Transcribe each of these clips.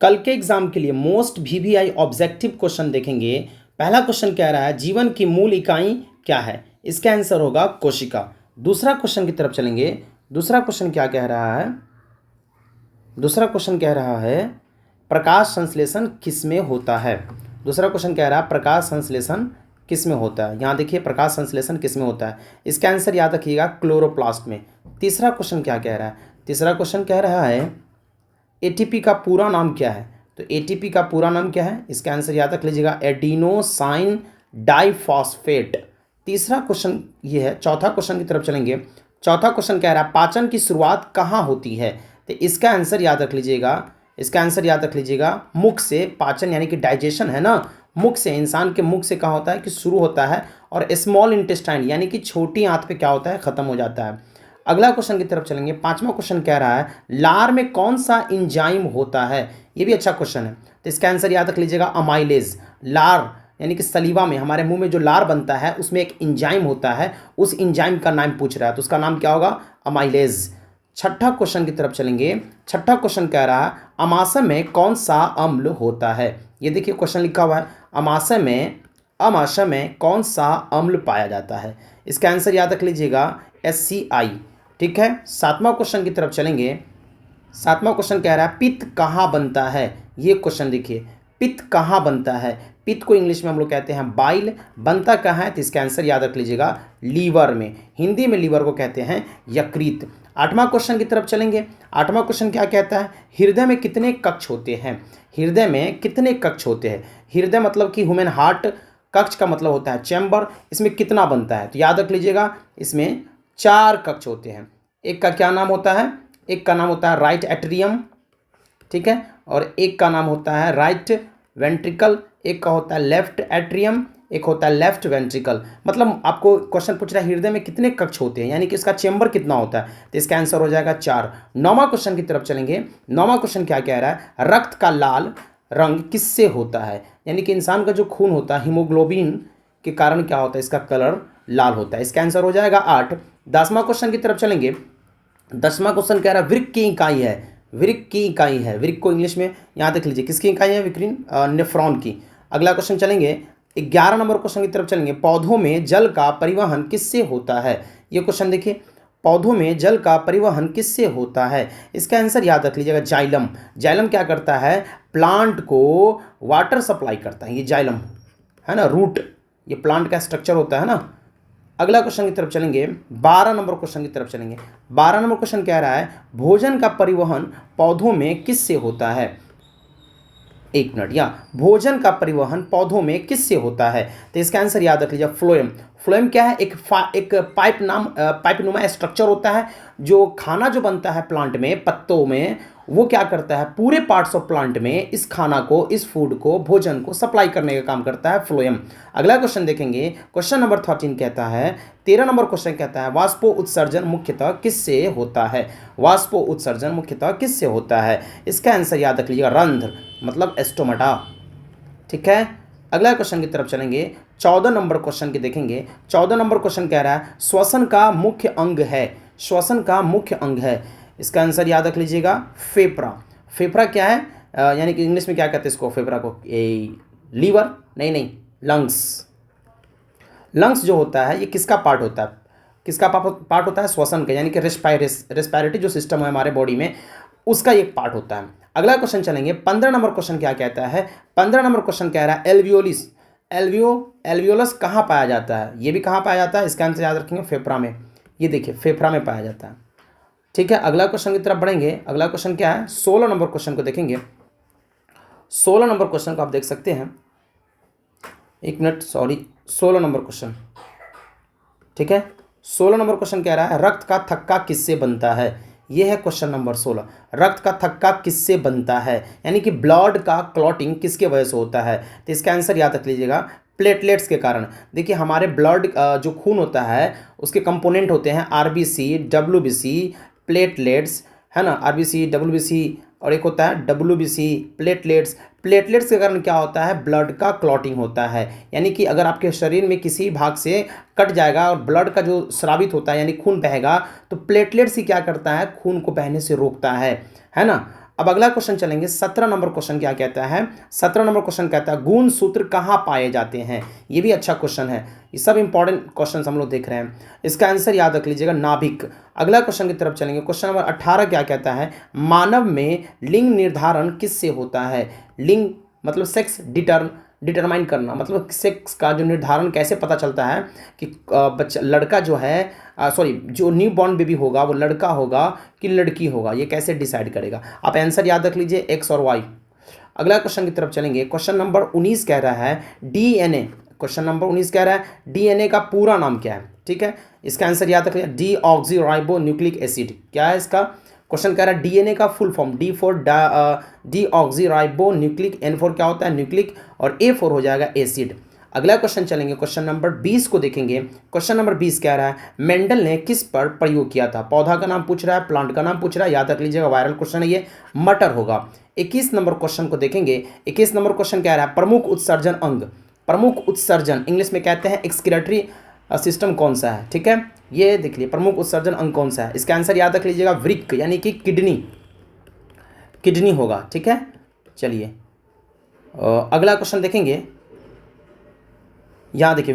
कल के एग्जाम के लिए मोस्ट वीवीआई ऑब्जेक्टिव क्वेश्चन देखेंगे। पहला क्वेश्चन कह रहा है जीवन की मूल इकाई क्या है। इसका आंसर होगा कोशिका। दूसरा क्वेश्चन की तरफ चलेंगे। दूसरा क्वेश्चन क्या कह रहा है? दूसरा क्वेश्चन कह रहा है प्रकाश संश्लेषण किसमें होता है। दूसरा क्वेश्चन कह रहा है प्रकाश संश्लेषण किसमें होता है। यहाँ देखिए प्रकाश संश्लेषण किसमें होता है। इसका आंसर याद रखिएगा क्लोरोप्लास्ट में। तीसरा क्वेश्चन क्या कह रहा है? तीसरा क्वेश्चन कह रहा है एटीपी का पूरा नाम क्या है। तो एटीपी का पूरा नाम क्या है? इसका आंसर याद रख लीजिएगा एडिनोसाइन डाइफॉस्फेट। तीसरा क्वेश्चन ये है। चौथा क्वेश्चन की तरफ चलेंगे। चौथा क्वेश्चन कह रहा है पाचन की शुरुआत कहाँ होती है। तो इसका आंसर याद रख लीजिएगा। इसका आंसर याद रख लीजिएगा मुख से। पाचन यानी कि डाइजेशन है ना, मुख से, इंसान के मुख से कहाँ होता है कि शुरू होता है, और स्मॉल इंटेस्टाइन यानी कि छोटी आंत पे क्या होता है, खत्म हो जाता है। अगला क्वेश्चन की तरफ चलेंगे। पांचवा क्वेश्चन कह रहा है लार में कौन सा इंजाइम होता है। ये भी अच्छा क्वेश्चन है। तो इसका आंसर याद रख लीजिएगा अमाइलेज। लार यानी कि सलीवा में, हमारे मुंह में जो लार बनता है उसमें एक इंजाइम होता है, उस इंजाइम का नाम पूछ रहा है, तो उसका नाम क्या होगा? अमाइलेज। छठा क्वेश्चन की तरफ चलेंगे। छठा क्वेश्चन कह रहा है अमाशय में कौन सा अम्ल होता है। ये देखिए क्वेश्चन लिखा हुआ है अमाशय में कौन सा अम्ल पाया जाता है। इसका आंसर याद रख लीजिएगा HCl। ठीक है। सातवां क्वेश्चन की तरफ चलेंगे। सातवां क्वेश्चन कह रहा है पित्त कहाँ बनता है। ये क्वेश्चन देखिए, पित्त कहाँ बनता है। पित्त को इंग्लिश में हम लोग कहते हैं बाइल। बनता कहाँ है? तो इसका आंसर याद रख लीजिएगा लीवर में। हिंदी में लीवर को कहते हैं यकृत। आठवां क्वेश्चन की तरफ चलेंगे। आठवां क्वेश्चन क्या कहता है हृदय में कितने कक्ष होते हैं। हृदय में कितने कक्ष होते हैं। हृदय मतलब कि ह्यूमन हार्ट, कक्ष का मतलब होता है चैम्बर। इसमें कितना बनता है तो याद रख लीजिएगा इसमें 4 कक्ष होते हैं। एक का क्या नाम होता है? एक का नाम होता है राइट एट्रियम, ठीक है, और एक का नाम होता है राइट वेंट्रिकल, एक का होता है लेफ्ट एट्रियम, एक होता है लेफ्ट वेंट्रिकल। मतलब आपको क्वेश्चन पूछ रहा है हृदय में कितने कक्ष होते हैं, यानी कि इसका चेंबर कितना होता है, तो इसका आंसर हो जाएगा 4। नौवां क्वेश्चन की तरफ चलेंगे। नौवां क्वेश्चन क्या कह रहा है रक्त का लाल रंग किससे होता है। यानी कि इंसान का जो खून होता है हीमोग्लोबिन के कारण क्या होता है, इसका कलर लाल होता है। इसका आंसर हो जाएगा 8। 10वां क्वेश्चन की तरफ चलेंगे। 10वां क्वेश्चन कह रहा है वृक्क की इकाई है। वृक्क की इकाई है। वृक्क को इंग्लिश में यहाँ देख लीजिए किसकी इकाई है? विक्रीन नेफ्रॉन की। अगला क्वेश्चन चलेंगे। 11 नंबर क्वेश्चन की तरफ चलेंगे। पौधों में जल का परिवहन किससे होता है। ये क्वेश्चन देखिए पौधों में जल का परिवहन किससे होता है। इसका आंसर याद रख लीजिएगा जाइलम। जाइलम क्या करता है? प्लांट को वाटर सप्लाई करता है। ये जाइलम है ना, रूट, ये प्लांट का स्ट्रक्चर होता है ना। अगला क्वेश्चन की तरफ चलेंगे। 12 नंबर क्वेश्चन की तरफ चलेंगे। 12 नंबर क्वेश्चन कह रहा है भोजन का परिवहन पौधों में किससे होता है। एक मिनट, या भोजन का परिवहन पौधों में किससे होता है, तो इसका आंसर याद रख लीजिए फ्लोएम। फ्लोएम क्या है? एक पाइप नुमा स्ट्रक्चर होता है। जो खाना जो बनता है प्लांट में, पत्तों में, वो क्या करता है पूरे पार्ट्स ऑफ प्लांट में इस खाना को, इस फूड को, भोजन को सप्लाई करने का काम करता है फ्लोएम। अगला क्वेश्चन देखेंगे। क्वेश्चन नंबर 13 कहता है 13 नंबर क्वेश्चन कहता है वाष्पो उत्सर्जन मुख्यतः किससे होता है। वाष्पो उत्सर्जन मुख्यतः किससे होता है। इसका आंसर याद रख लीजिएगा रंध्र, मतलब एस्टोमाटा। ठीक है। अगला क्वेश्चन की तरफ चलेंगे। 14 नंबर क्वेश्चन की देखेंगे। 14 नंबर क्वेश्चन कह रहा है श्वसन का मुख्य अंग है। श्वसन का मुख्य अंग है। इसका आंसर याद रख लीजिएगा फेफड़ा। फेफड़ा क्या है? यानी कि इंग्लिश में क्या कहते हैं इसको, फेफड़ा को? लीवर नहीं, लंग्स। लंग्स जो होता है ये किसका पार्ट होता है? किसका पार्ट होता है? श्वसन का, यानी कि रेस्पिरेटरी जो सिस्टम है हमारे बॉडी में, उसका एक पार्ट होता है। अगला क्वेश्चन चलेंगे। 15 नंबर क्वेश्चन क्या कहता है? 15 नंबर क्वेश्चन कह रहा है एल्वियोलिस। एल्वियोलस कहाँ पाया जाता है। ये भी कहाँ पाया जाता है? इसका आंसर याद रखेंगे फेफड़ा में। ये देखिए फेफड़ा में पाया जाता है। ठीक है। अगला क्वेश्चन की तरफ बढ़ेंगे। अगला क्वेश्चन क्या है? 16 नंबर क्वेश्चन को देखेंगे। 16 नंबर क्वेश्चन को आप देख सकते हैं। एक मिनट, सॉरी, 16 नंबर क्वेश्चन। ठीक है। 16 नंबर क्वेश्चन कह रहा है रक्त का थक्का किससे बनता है। यह है क्वेश्चन नंबर 16। रक्त का थक्का किससे बनता है, यानी कि ब्लड का क्लॉटिंग किसके वजह से होता है, तो इसका आंसर याद रख लीजिएगा प्लेटलेट्स के कारण। देखिए हमारे ब्लड जो खून होता है उसके कंपोनेंट होते हैं RBC, WBC, प्लेटलेट्स, है ना, RBC, WBC, और एक होता है WBC, प्लेटलेट्स। प्लेटलेट्स के कारण क्या होता है? ब्लड का क्लॉटिंग होता है। यानी कि अगर आपके शरीर में किसी भाग से कट जाएगा और ब्लड का जो स्रावित होता है यानी खून बहेगा, तो प्लेटलेट्स ही क्या करता है? खून को बहने से रोकता है ना। अब अगला क्वेश्चन चलेंगे, 17 नंबर क्वेश्चन क्या कहता है? 17 नंबर क्वेश्चन कहता है गुण सूत्र कहाँ पाए जाते हैं? ये भी अच्छा क्वेश्चन है, ये सब इंपॉर्टेंट क्वेश्चन हम लोग देख रहे हैं। इसका आंसर याद रख लीजिएगा, नाभिक। अगला क्वेश्चन की तरफ चलेंगे, क्वेश्चन नंबर 18 क्या कहता है? मानव में लिंग निर्धारण किससे होता है? लिंग मतलब सेक्स डिटरमाइन करना, मतलब सेक्स का जो निर्धारण कैसे पता चलता है कि बच्चा लड़का जो है जो न्यू बॉर्न बेबी होगा वो लड़का होगा कि लड़की होगा, ये कैसे डिसाइड करेगा? आप आंसर याद रख लीजिए, एक्स और वाई। अगला क्वेश्चन की तरफ चलेंगे, क्वेश्चन नंबर 19 कह रहा है डीएनए। क्वेश्चन नंबर 19 कह रहा है डीएनए का पूरा नाम क्या है? ठीक है, इसका आंसर याद रख लीजिए, डीऑक्सीराइबो न्यूक्लिक एसिड। क्या है इसका? क्वेश्चन कह रहा है डीएनए का full form, D for deoxyribo nucleic, N for क्या होता है? न्यूक्लिक, और ए फॉर हो जाएगा एसिड। अगला क्वेश्चन चलेंगे, क्वेश्चन नंबर 20 को देखेंगे। क्वेश्चन नंबर 20 कह रहा है मेंडल ने किस पर प्रयोग किया था? पौधा का नाम पूछ रहा है, प्लांट का नाम पूछ रहा है, याद रख लीजिएगा, वायरल क्वेश्चन है ये, मटर होगा। 21 नंबर क्वेश्चन को देखेंगे। 21 नंबर क्वेश्चन कह रहा है प्रमुख उत्सर्जन अंग, प्रमुख उत्सर्जन इंग्लिश में कहते हैं एक्सक्रीटरी सिस्टम कौन सा है? ठीक है, ये देख लीजिए प्रमुख उत्सर्जन अंग कौन सा है? इसका आंसर याद रख लीजिएगा, वृक्क यानी कि किडनी होगा। ठीक है, चलिए अगला क्वेश्चन देखेंगे। यहाँ देखिए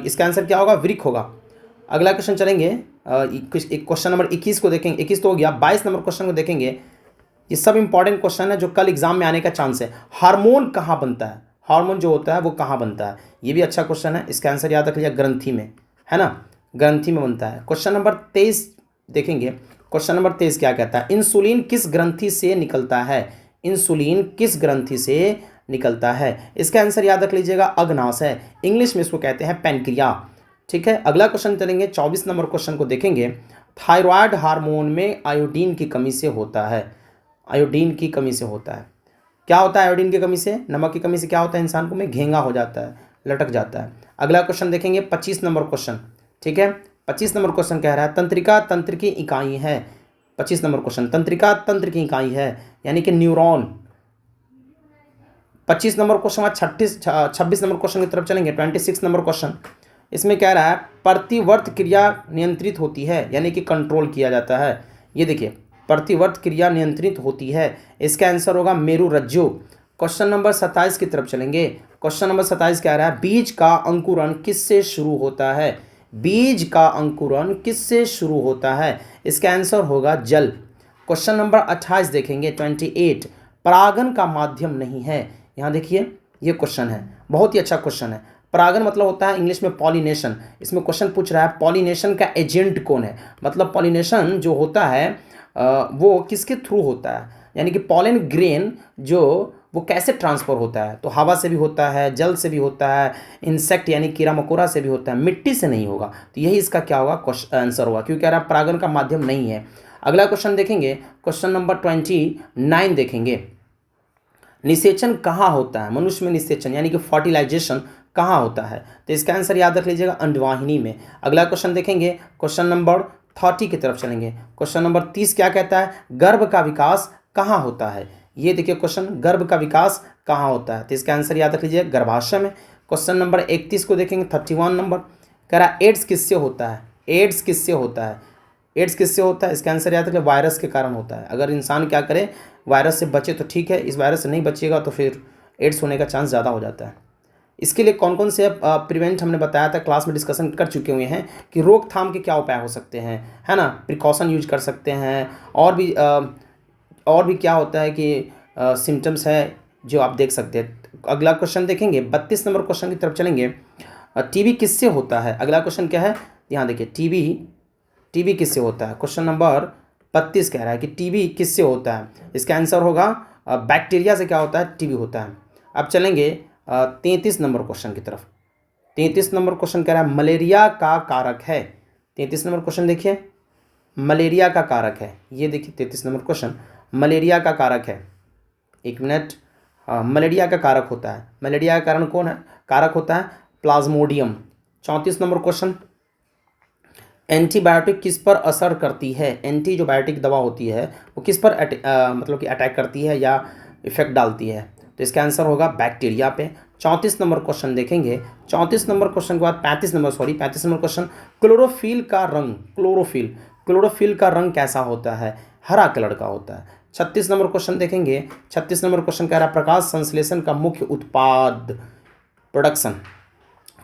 इसका आंसर क्या होगा? वृक्क होगा। अगला क्वेश्चन चलेंगे, क्वेश्चन नंबर 21 को देखेंगे, 21 तो हो गया। 22 नंबर क्वेश्चन को देखेंगे। ये सब इंपॉर्टेंट क्वेश्चन है जो कल एग्जाम में आने का चांस है। हार्मोन कहाँ बनता है? हार्मोन जो होता है वो कहाँ बनता है? ये भी अच्छा क्वेश्चन है, इसका आंसर याद रख लीजिए, ग्रंथि में, है ना, ग्रंथि में बनता है। क्वेश्चन नंबर 23 देखेंगे। क्वेश्चन नंबर 23 क्या कहता है? इंसुलिन किस ग्रंथि से निकलता है? इंसुलिन किस ग्रंथि से निकलता है? इसका आंसर याद रख लीजिएगा, अग्नाशय, इंग्लिश में इसको कहते हैं पैनक्रिया। ठीक है, अगला क्वेश्चन चलेंगे, 24 नंबर क्वेश्चन को देखेंगे। थायराइड हार्मोन में आयोडीन की कमी से होता है। आयोडीन की कमी से होता है। क्या होता है आयोडीन की कमी से? नमक की कमी से क्या होता है? इंसान को में घेंगा हो जाता है, लटक जाता है। अगला क्वेश्चन देखेंगे, 25 नंबर क्वेश्चन। ठीक है, 25 नंबर क्वेश्चन कह रहा है तंत्रिका तंत्र की इकाई है। 25 नंबर क्वेश्चन, तंत्रिका तंत्र की इकाई है यानी कि neuron. 25 number question, 26 number question की तरफ चलेंगे। 26 नंबर क्वेश्चन, इसमें कह रहा है प्रतिवर्त क्रिया नियंत्रित होती है यानी कि कंट्रोल किया जाता है। ये देखिए, प्रतिवर्त क्रिया नियंत्रित होती है, इसका आंसर होगा मेरुरज्जु। क्वेश्चन नंबर 27 की तरफ चलेंगे। क्वेश्चन नंबर 27 कह रहा है बीज का अंकुरण किससे शुरू होता है? बीज का अंकुरण किससे शुरू होता है? इसका आंसर होगा जल। क्वेश्चन नंबर 28 देखेंगे, 28, परागन का माध्यम नहीं है। यहाँ देखिए ये क्वेश्चन है, बहुत ही अच्छा क्वेश्चन है। परागन मतलब होता है इंग्लिश में पॉलिनेशन। इसमें क्वेश्चन पूछ रहा है पॉलिनेशन का एजेंट कौन है? मतलब पॉलिनेशन जो होता है वो किसके थ्रू होता है, यानी कि पॉलन ग्रेन जो वो कैसे ट्रांसफ़र होता है? तो हवा से भी होता है, जल से भी होता है, इंसेक्ट यानी कीड़ा मकोड़ा से भी होता है, मिट्टी से नहीं होगा। तो यही इसका क्या होगा? आंसर होगा, क्योंकि कह रहा है परागन का माध्यम नहीं है। अगला क्वेश्चन देखेंगे, क्वेश्चन नंबर 29 देखेंगे। निषेचन कहाँ होता है? मनुष्य में निषेचन यानी कि फर्टिलाइजेशन कहाँ होता है? तो इसका आंसर याद रख लीजिएगा, अंडवाहिनी में। अगला क्वेश्चन देखेंगे, क्वेश्चन नंबर 30 की तरफ चलेंगे। क्वेश्चन नंबर 30 क्या कहता है? गर्भ का विकास कहाँ होता है? ये देखिए क्वेश्चन, गर्भ का विकास कहाँ होता है? तो इसका आंसर याद रख लीजिए, गर्भाशय में। क्वेश्चन नंबर 31 को देखेंगे, 31 नंबर कह रहा है एड्स किससे होता है? एड्स किससे होता है? एड्स किससे होता है? इसका आंसर याद रखिए, वायरस के कारण होता है। अगर इंसान क्या करे, वायरस से बचे तो ठीक है, इस वायरस से नहीं बचेगा तो फिर एड्स होने का चांस ज़्यादा हो जाता है। इसके लिए कौन कौन से प्रिवेंट हमने बताया था, क्लास में डिस्कशन कर चुके हुए हैं कि रोकथाम के क्या उपाय हो सकते हैं, है ना, प्रिकॉशन यूज कर सकते हैं। और भी क्या होता है कि सिम्टम्स है जो आप देख सकते हैं। अगला क्वेश्चन देखेंगे, 32 नंबर क्वेश्चन की तरफ चलेंगे। टीबी किससे होता है? अगला क्वेश्चन क्या है? यहाँ देखिए, टीबी किससे होता है? क्वेश्चन नंबर 32 कह रहा है कि टीबी किससे होता है? इसका आंसर होगा बैक्टीरिया से क्या होता है? टीबी होता है। अब चलेंगे 33 नंबर क्वेश्चन की तरफ। 33 नंबर क्वेश्चन कह रहा है मलेरिया का कारक है। 33 नंबर क्वेश्चन देखिए, मलेरिया का कारक है। ये देखिए 33 नंबर क्वेश्चन, मलेरिया का कारक है। एक मिनट, मलेरिया का कारक होता है, मलेरिया का कारण कौन है? कारक होता है प्लाज्मोडियम। 34 नंबर क्वेश्चन, एंटीबायोटिक किस पर असर करती है? एंटी जो बायोटिक दवा होती है वो किस पर मतलब कि अटैक करती है या इफेक्ट डालती है? तो इसका आंसर होगा बैक्टीरिया पे। 34 नंबर क्वेश्चन देखेंगे। 34 नंबर क्वेश्चन के बाद 35 नंबर क्वेश्चन, क्लोरोफिल का रंग, क्लोरोफिल का रंग कैसा होता है? हरा कलर का होता है। 36 नंबर क्वेश्चन देखेंगे। 36 नंबर क्वेश्चन कह रहा है प्रकाश संश्लेषण का मुख्य उत्पाद प्रोडक्शन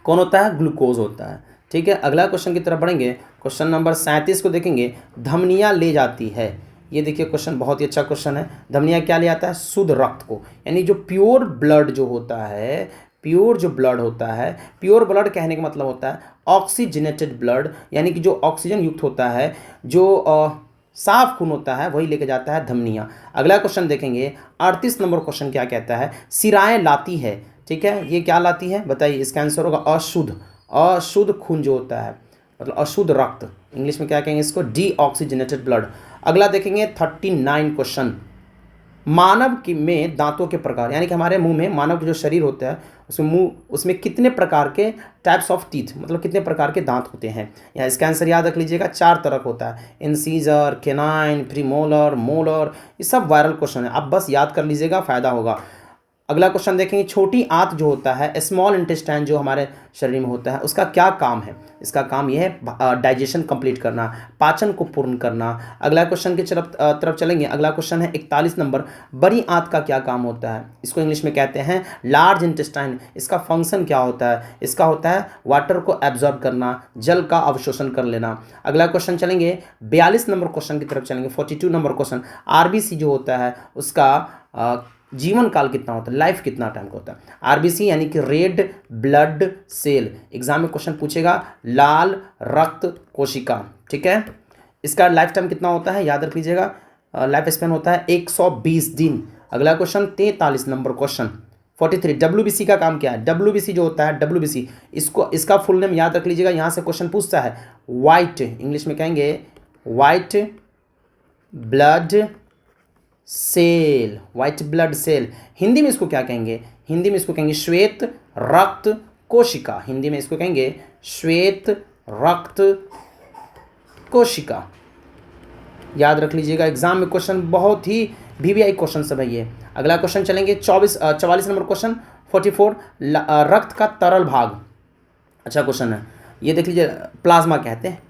कौन होता है? ग्लूकोज होता है। ठीक है, अगला क्वेश्चन की तरफ बढ़ेंगे। क्वेश्चन नंबर 37 को देखेंगे। धमनियाँ ले जाती है, ये देखिए क्वेश्चन बहुत ही अच्छा क्वेश्चन है। धमनियाँ क्या ले आता है? शुद्ध रक्त को, यानी जो प्योर ब्लड जो होता है, प्योर जो ब्लड होता है, प्योर ब्लड कहने का मतलब होता है ऑक्सीजनेटेड ब्लड, यानी कि जो ऑक्सीजन युक्त होता है, जो साफ खून होता है, वही लेके जाता है धमनियाँ। अगला क्वेश्चन देखेंगे। 38 नंबर क्वेश्चन क्या कहता है? सिराएं लाती है। ठीक है, ये क्या लाती है बताइए? इसका आंसर होगा अशुद्ध खून जो होता है, मतलब अशुद्ध रक्त, इंग्लिश में क्या कहेंगे इसको? Deoxygenated blood. अगला देखेंगे 39 क्वेश्चन। मानव की में दांतों के प्रकार, यानी कि हमारे मुंह में, मानव का जो शरीर होता है उसमें कितने प्रकार के टाइप्स ऑफ टीथ, मतलब कितने प्रकार के दांत होते हैं? या इसका आंसर याद रख लीजिएगा, 4 तरह होता है। इंसीजर, केनाइन, प्रीमोलर, मोलर, ये सब वायरल क्वेश्चन है, आप बस याद कर लीजिएगा, फायदा होगा। अगला क्वेश्चन देखेंगे। छोटी आंत जो होता है, स्मॉल इंटेस्टाइन जो हमारे शरीर में होता है, उसका क्या काम है? इसका काम यह है डाइजेशन कंप्लीट करना, पाचन को पूर्ण करना। अगला क्वेश्चन की तरफ चलेंगे। अगला क्वेश्चन है 41 नंबर। बड़ी आंत का क्या काम होता है? इसको इंग्लिश में कहते हैं लार्ज इंटेस्टाइन। इसका फंक्शन क्या होता है? इसका होता है वाटर को एब्जॉर्ब करना, जल का अवशोषण कर लेना। अगला क्वेश्चन चलेंगे 42 नंबर क्वेश्चन की तरफ चलेंगे। 42 नंबर क्वेश्चन। आरबीसी जो होता है उसका जीवन काल कितना होता है? लाइफ कितना टाइम का होता है? आरबीसी यानी कि रेड ब्लड सेल, एग्जाम में क्वेश्चन पूछेगा, लाल रक्त कोशिका। ठीक है, इसका लाइफ टाइम कितना होता है? याद रख लीजिएगा, लाइफ स्पेन होता है 120 दिन। अगला क्वेश्चन 43 नंबर क्वेश्चन 43। डब्ल्यूबीसी का काम क्या है? डब्ल्यूबीसी जो होता है, डब्ल्यूबीसी इसका फुल नेम याद रख लीजिएगा, यहाँ से क्वेश्चन पूछता है। वाइट, इंग्लिश में कहेंगे white blood cell, white blood cell. Hindi में इसको क्या कहेंगे? हिंदी में इसको कहेंगे श्वेत रक्त कोशिका। हिंदी में इसको कहेंगे श्वेत रक्त कोशिका, याद रख लीजिएगा, एग्जाम में क्वेश्चन बहुत ही वीवीआई क्वेश्चन सब है ये। अगला क्वेश्चन चलेंगे 44 नंबर क्वेश्चन 44। रक्त का तरल भाग, अच्छा क्वेश्चन है ये, देख लीजिए। प्लाज्मा कहते हैं,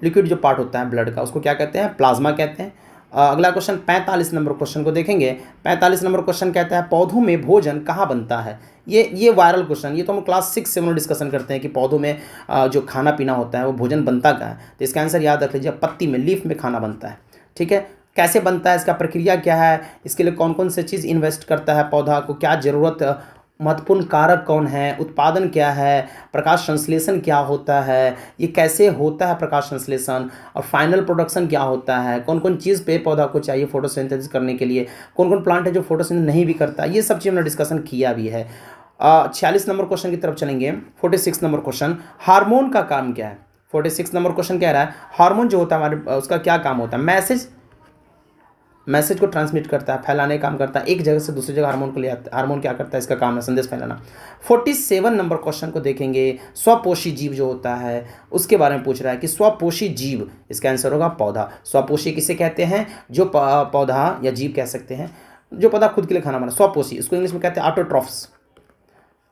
लिक्विड जो पार्ट होता है ब्लड का, उसको क्या कहते हैं? प्लाज्मा कहते हैं। अगला क्वेश्चन 45 नंबर क्वेश्चन को देखेंगे। 45 नंबर क्वेश्चन कहता है पौधों में भोजन कहाँ बनता है? ये वायरल क्वेश्चन, ये तो हम क्लास 6 में डिस्कशन करते हैं कि पौधों में जो खाना पीना होता है वो भोजन बनता कहाँ है। तो इसका आंसर याद रख लीजिए, पत्ती में, लीफ में खाना बनता है। ठीक है, कैसे बनता है, इसका प्रक्रिया क्या है, इसके लिए कौन कौन से चीज़ इन्वेस्ट करता है पौधा को, क्या ज़रूरत, महत्वपूर्ण कारक कौन है, उत्पादन क्या है, प्रकाश संश्लेषण क्या होता है, ये कैसे होता है प्रकाश संश्लेषण, और फाइनल प्रोडक्शन क्या होता है, कौन कौन चीज़ पे पौधा को चाहिए फोटोसिंथेसिस करने के लिए, कौन कौन प्लांट है जो फोटोसिंथेसिस नहीं भी करता, ये सब चीज़ हमने डिस्कशन किया भी है। 46 नंबर क्वेश्चन की तरफ चलेंगे। 46 नंबर क्वेश्चन, हार्मोन का काम क्या है? 46 नंबर क्वेश्चन कह रहा है हार्मोन जो होता है हमारे, उसका क्या काम होता है? मैसेज को ट्रांसमिट करता है, फैलाने का काम करता है, एक जगह से दूसरी जगह हार्मोन को ले आता है। हार्मोन क्या करता है? इसका काम है संदेश फैलाना। 47 नंबर क्वेश्चन को देखेंगे। स्वपोषी जीव जो होता है उसके बारे में पूछ रहा है कि स्वपोषी जीव, इसका आंसर होगा पौधा। स्वपोषी किसे कहते हैं? जो पौधा या जीव कह सकते हैं जो पौधा खुद के लिए खाना बना, स्वपोषी, इसको इंग्लिश में कहते हैं ऑटोट्रॉफ्स।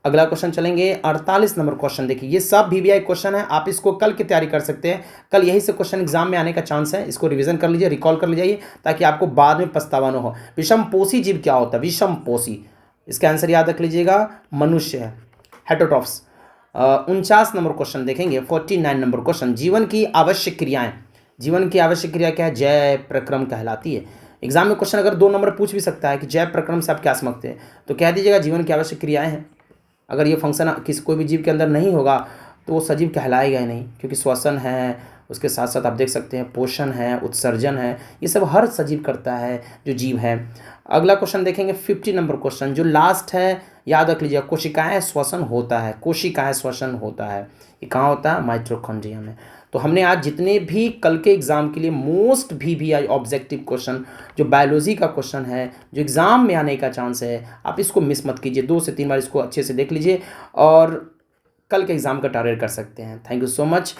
अगला क्वेश्चन चलेंगे 48 नंबर क्वेश्चन। देखिए ये सब वीवीआई क्वेश्चन है, आप इसको कल की तैयारी कर सकते हैं, कल यही से क्वेश्चन एग्जाम में आने का चांस है। इसको रिवीजन कर लीजिए, रिकॉल कर लीजिए, ताकि आपको बाद में पछतावा न हो। विषमपोषी जीव क्या होता है? विषमपोषी, इसका आंसर याद रख लीजिएगा, मनुष्य है, हेटेरोट्रॉफ्स। 49 नंबर क्वेश्चन देखेंगे। 49 नंबर क्वेश्चन, जीवन की आवश्यक क्रियाएं। जीवन की आवश्यक क्रिया क्या है? जय प्रक्रम कहलाती है। एग्जाम में क्वेश्चन अगर 2 नंबर पूछ भी सकता है कि जय प्रक्रम से आप क्या समझते हैं, तो कह दीजिएगा जीवन की आवश्यक क्रियाएं हैं। अगर ये फंक्शन कोई भी जीव के अंदर नहीं होगा तो वो सजीव कहलाएगा ही नहीं, क्योंकि श्वसन है, उसके साथ साथ आप देख सकते हैं पोषण है, उत्सर्जन है, ये सब हर सजीव करता है जो जीव है। अगला क्वेश्चन देखेंगे 50 नंबर क्वेश्चन, जो लास्ट है, याद रख लीजिए, कोशिकाएं श्वसन होता है, कोशिकाएं श्वसन होता है, ये कहाँ होता है? माइटोकॉन्ड्रिया में। तो हमने आज जितने भी कल के एग्जाम के लिए मोस्ट वीवीआई ऑब्जेक्टिव क्वेश्चन, जो बायोलॉजी का क्वेश्चन है, जो एग्जाम में आने का चांस है, आप इसको मिस मत कीजिए, 2 से 3 बार इसको अच्छे से देख लीजिए और कल के एग्जाम का टारगेट कर सकते हैं। Thank you so much.